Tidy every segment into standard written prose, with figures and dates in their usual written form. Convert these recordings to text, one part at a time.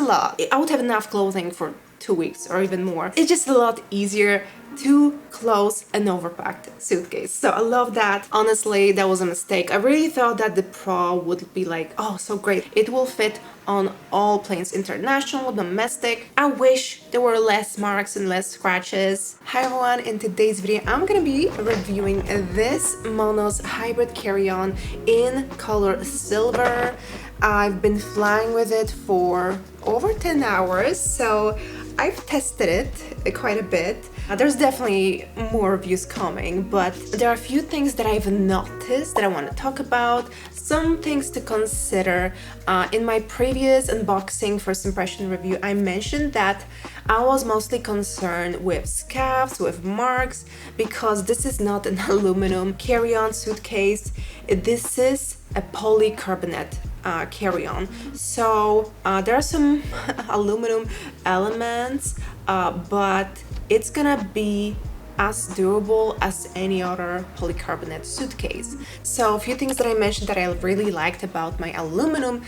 lot. I would have enough clothing for 2 weeks or even more. It's just a lot easier to close an overpacked suitcase. So I love that. Honestly, that was a mistake. I really thought that the Pro would be like, oh, so great. It will fit on all planes, international, domestic. I wish there were less marks and less scratches. Hi everyone, in today's video, I'm gonna be reviewing this Monos hybrid carry-on in color silver. I've been flying with it for over 10 hours, so I've tested it quite a bit. There's definitely more reviews coming, but there are a few things that I've noticed that I want to talk about, some things to consider. In my previous unboxing first impression review, I mentioned that I was mostly concerned with scuffs, with marks, because this is not an aluminum carry-on suitcase. This is a polycarbonate carry-on. So there are some aluminum elements, but it's gonna be as durable as any other polycarbonate suitcase. So a few things that I mentioned that I really liked about my aluminum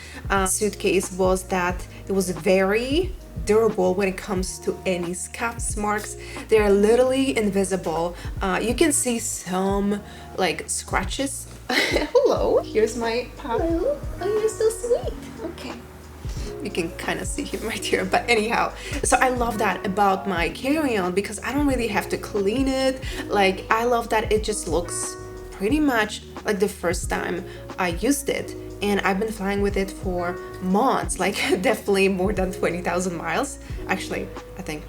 suitcase was that it was very durable when it comes to any scuffs, marks. They're literally invisible. You can see some like scratches. Hello, here's my pup. Hello. Oh, you're so sweet. Okay. You can kind of see him right here, but anyhow, so I love that about my carry-on because I don't really have to clean it. Like, I love that it just looks pretty much like the first time I used it, and I've been flying with it for months, like definitely more than 20,000 miles. Actually, I think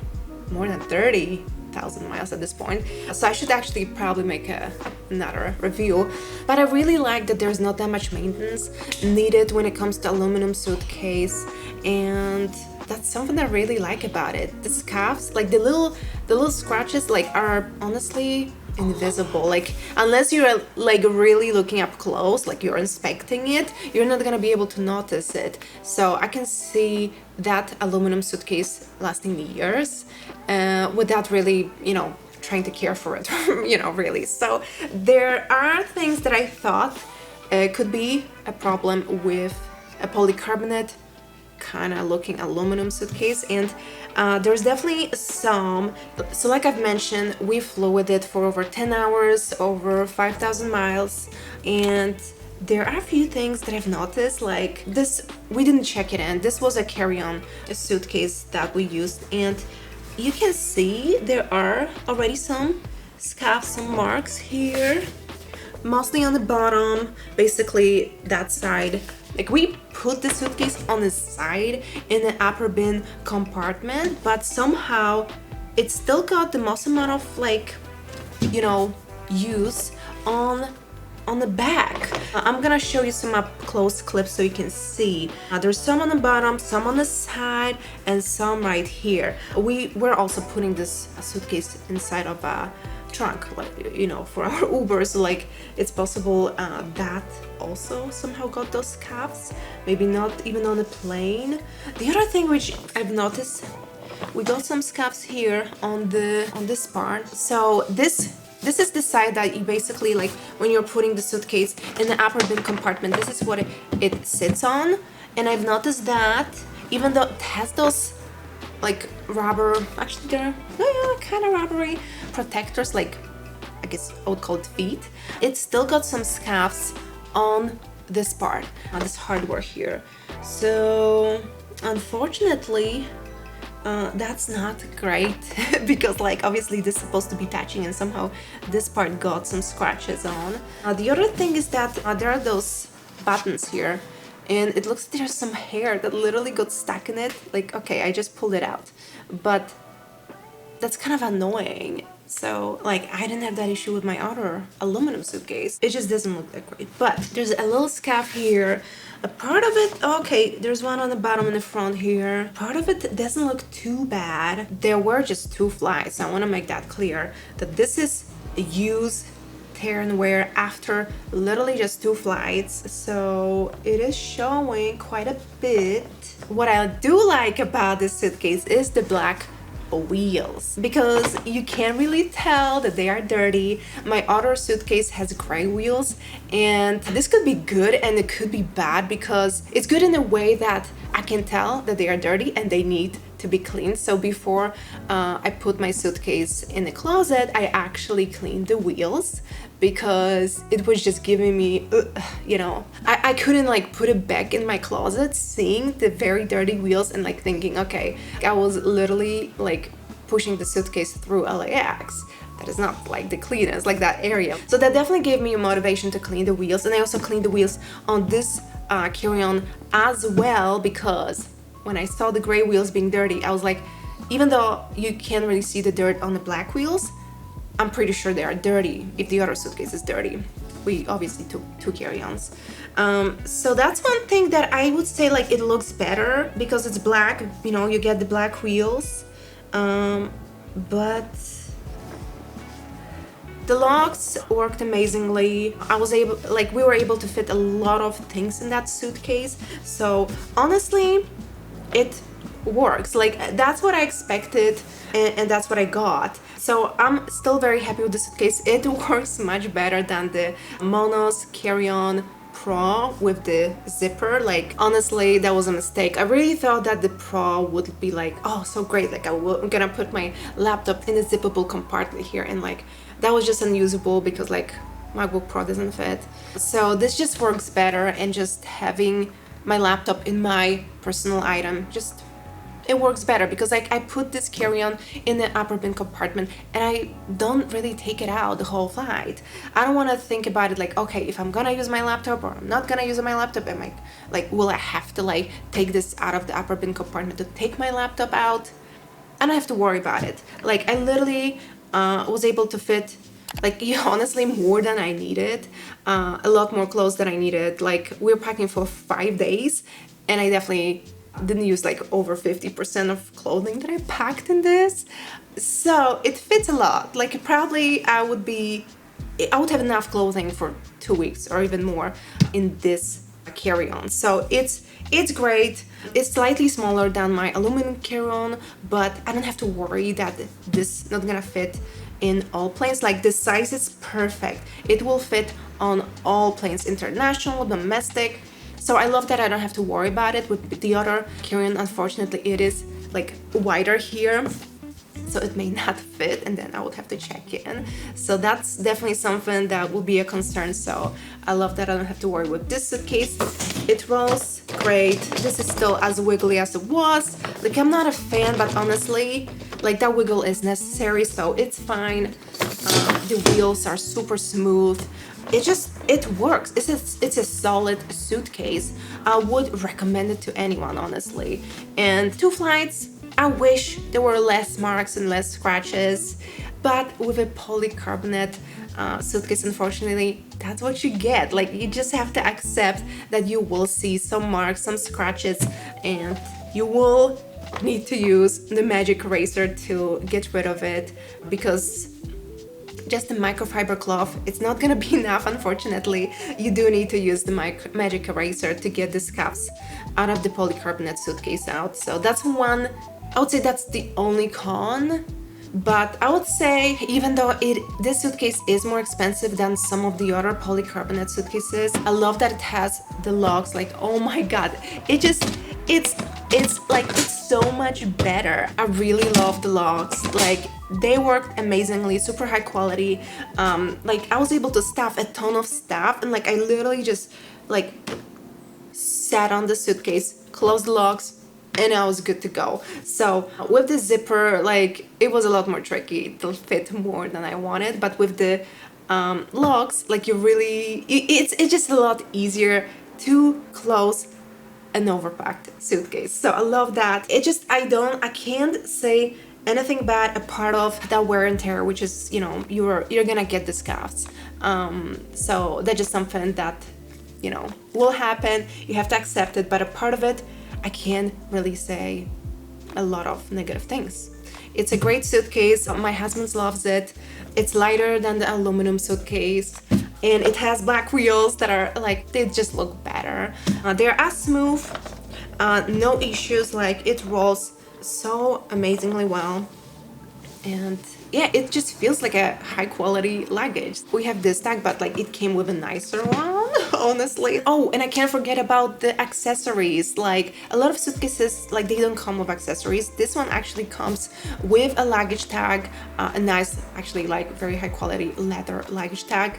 more than 30,000 miles at this point. So I should actually probably make another review, but I really like that there's not that much maintenance needed when it comes to aluminum suitcase, and that's something I really like about it. The scuffs, like the little scratches, like are honestly invisible. Like, unless you're like really looking up close, like you're inspecting it, you're not gonna be able to notice it. So I can see that aluminum suitcase lasting years without really, you know, trying to care for it, you know, really. So there are things that I thought could be a problem with a polycarbonate kind of looking aluminum suitcase, and there's definitely some. So like I've mentioned, we flew with it for over 10 hours, over 5,000 miles, and there are a few things that I've noticed. Like this, we didn't check it in. This was a carry-on suitcase that we used, and you can see there are already some scuffs, some marks here, mostly on the bottom, basically that side. Like, we put the suitcase on the side in the upper bin compartment, but somehow it still got the most amount of, like, you know, use on the back. I'm gonna show you some up close clips so you can see. There's some on the bottom, some on the side, and some right here. We're also putting this suitcase inside of a trunk, like, you know, for our Uber, so like it's possible that also somehow got those scuffs, maybe not even on the plane. The other thing which I've noticed, we got some scuffs here on this part. So this is the side that you basically, like, when you're putting the suitcase in the upper bin compartment, this is what it sits on. And I've noticed that even though it has those like rubber, actually they're kind of rubbery protectors, like I guess I would call it feet, it's still got some scuffs on this part, on this hardware here. So unfortunately that's not great because, like, obviously this is supposed to be touching, and somehow this part got some scratches on. The other thing is that there are those buttons here, and it looks like there's some hair that literally got stuck in it. Like, okay, I just pulled it out, but that's kind of annoying. So, like, I didn't have that issue with my other aluminum suitcase. It just doesn't look that great. But there's a little scuff here. A part of it, okay, there's one on the bottom and the front here. Part of it doesn't look too bad. There were just 2 flights. I want to make that clear, that this is a use, tear and wear after literally just 2 flights. So it is showing quite a bit. What I do like about this suitcase is the black wheels because you can't really tell that they are dirty. My other suitcase has gray wheels, and this could be good and it could be bad because it's good in a way that I can tell that they are dirty and they need to be cleaned. So before I put my suitcase in the closet, I actually cleaned the wheels because it was just giving me, I couldn't like put it back in my closet seeing the very dirty wheels and like thinking, okay, I was literally like pushing the suitcase through LAX. That is not like the cleanest, like that area. So that definitely gave me a motivation to clean the wheels. And I also cleaned the wheels on this carry-on as well, because when I saw the gray wheels being dirty, I was like, even though you can't really see the dirt on the black wheels, I'm pretty sure they are dirty if the other suitcase is dirty. We obviously took 2 carry-ons. So that's one thing that I would say, like, it looks better because it's black, you get the black wheels. But the locks worked amazingly. We were able to fit a lot of things in that suitcase. So honestly, it works. Like, that's what I expected and that's what I got. So I'm still very happy with the suitcase. It works much better than the Monos carry-on Pro with the zipper. Like, honestly, that was a mistake. I really thought that the Pro would be like, oh, so great, like I'm gonna put my laptop in a zippable compartment here, and like that was just unusable because like MacBook Pro doesn't fit. So this just works better, and just having my laptop in my personal item, just it works better because like I put this carry-on in the upper bin compartment and I don't really take it out the whole flight. I don't want to think about it like, okay, if I'm gonna use my laptop or I'm not gonna use my laptop, am I like, will I have to like take this out of the upper bin compartment to take my laptop out? I don't have to worry about it. Like, I literally was able to fit honestly more than I needed, a lot more clothes than I needed. Like, we were packing for 5 days and I definitely didn't use like over 50% of clothing that I packed in this. So it fits a lot. Like, probably I would have enough clothing for 2 weeks or even more in this carry-on. So it's great. It's slightly smaller than my aluminum carry-on, but I don't have to worry that this is not gonna fit in all planes. Like, the size is perfect. It will fit on all planes, international, domestic. So I love that I don't have to worry about it. With the other carry-on, unfortunately, it is like wider here, so it may not fit, and then I would have to check in. So that's definitely something that will be a concern. So I love that I don't have to worry with this suitcase. It rolls great. This is still as wiggly as it was. Like, I'm not a fan, but honestly, like, that wiggle is necessary, so it's fine. The wheels are super smooth. It works. It's a solid suitcase. I would recommend it to anyone, honestly. And 2 flights, I wish there were less marks and less scratches, but with a polycarbonate suitcase, unfortunately, that's what you get. Like, you just have to accept that you will see some marks, some scratches, and you will need to use the magic eraser to get rid of it, because just the microfiber cloth, it's not gonna be enough, unfortunately. You do need to use the magic eraser to get the scuffs out of the polycarbonate suitcase out. So that's one, I would say that's the only con. But I would say, even though this suitcase is more expensive than some of the other polycarbonate suitcases, I love that it has the locks. Like, oh my god, it's so much better. I really love the locks. Like, they worked amazingly, super high quality. Like, I was able to stuff a ton of stuff, and like I literally just like sat on the suitcase, closed the locks, and I was good to go. So with the zipper, like, it was a lot more tricky to fit more than I wanted, but with the locks, like, it's just a lot easier to close an overpacked suitcase. So I love that. I can't say anything bad apart of that wear and tear, which is, you're gonna get the scuffs. So that's just something that, will happen. You have to accept it, but a part of it, I can't really say a lot of negative things. It's a great suitcase. My husband loves it. It's lighter than the aluminum suitcase, and it has black wheels that are like, they just look better. They're as smooth, no issues. Like, it rolls so amazingly well. And yeah, it just feels like a high quality luggage. We have this tag, but like it came with a nicer one, honestly. Oh, and I can't forget about the accessories. Like a lot of suitcases, like they don't come with accessories. This one actually comes with a luggage tag, a nice, actually like very high quality leather luggage tag,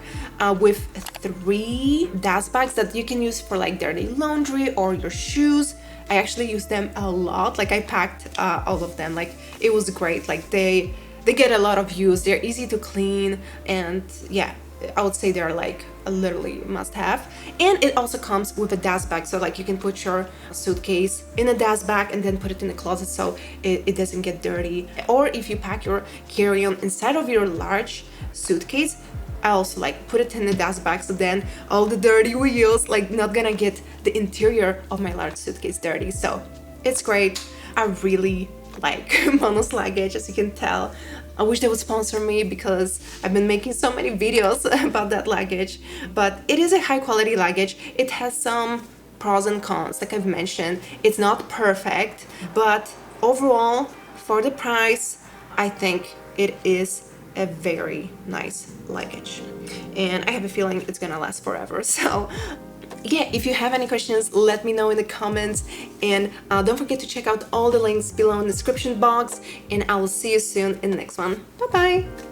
with 3 dust bags that you can use for like dirty laundry or your shoes. I actually use them a lot. Like I packed all of them. Like it was great. Like they get a lot of use. They're easy to clean, and yeah, I would say they're like a literally must have. And it also comes with a dust bag, so like you can put your suitcase in a dust bag and then put it in the closet so it doesn't get dirty. Or if you pack your carry-on inside of your large suitcase, I also like put it in the dust bag, so then all the dirty wheels like not gonna get the interior of my large suitcase dirty. So it's great. I really like Mono's luggage, as you can tell. I wish they would sponsor me because I've been making so many videos about that luggage. But it is a high quality luggage. It has some pros and cons, like I've mentioned. It's not perfect, but overall, for the price, I think it is a very nice luggage, and I have a feeling it's gonna last forever. So yeah, if you have any questions, let me know in the comments, and don't forget to check out all the links below in the description box, and I will see you soon in the next one. Bye bye.